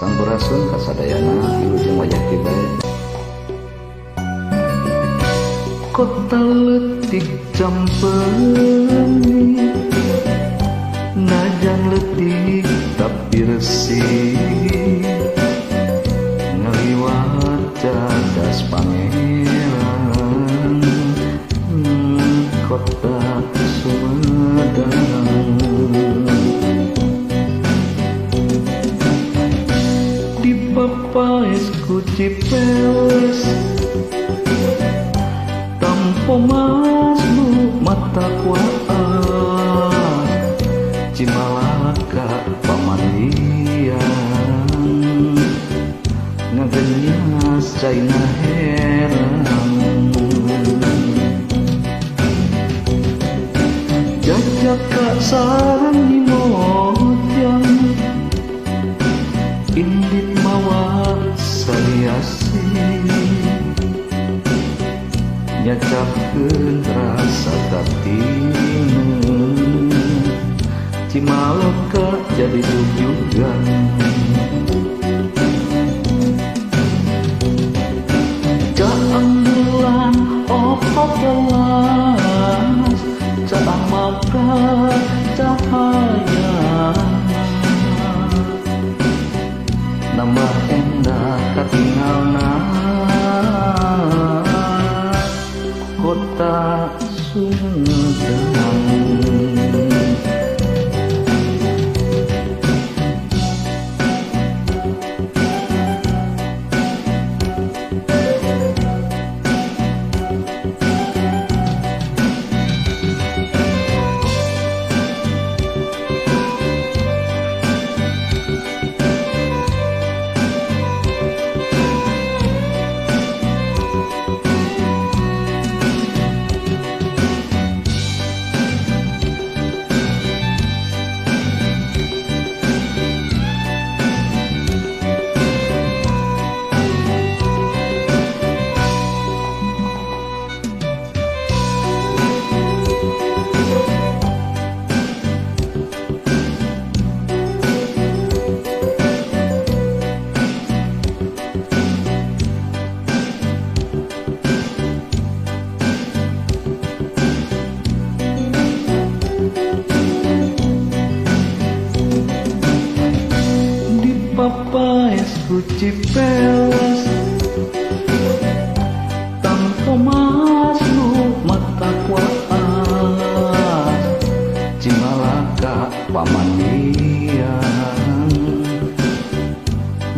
Sampurasun kasadayana wilujeng wajah kita. Kota letik campengi, najang letik tapi resih, ngaliwat cadas pangeran, kota Sumedang. Di Papaes ku Cipeles, tampo masnu mata kuat, Cimalaka pamandian, ngagenyas caina heran. Jajaka sareng di Mojang, indit mawa sariasi, nyacapkeun rasa katinu, Cimalaka jadi jujugan. Caang bulan opat kelas, caang maka cahaya, nambah endah katingalna kota Sumedang. Papaes ku Cipeles, tampo masnu mata kuat, Cimalaka pamandian,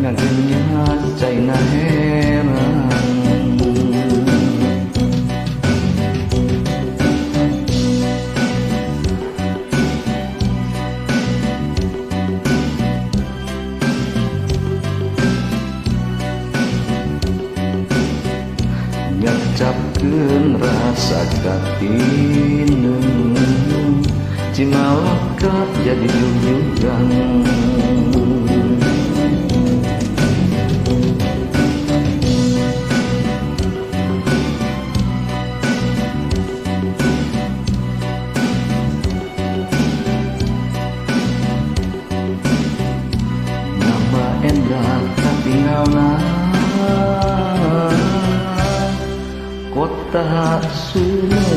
ngagenyas caina heran. Nyacapkeun rasa katinu, Cimalaka jadi jujugan. Nambah endah katingalna kota Sumedang.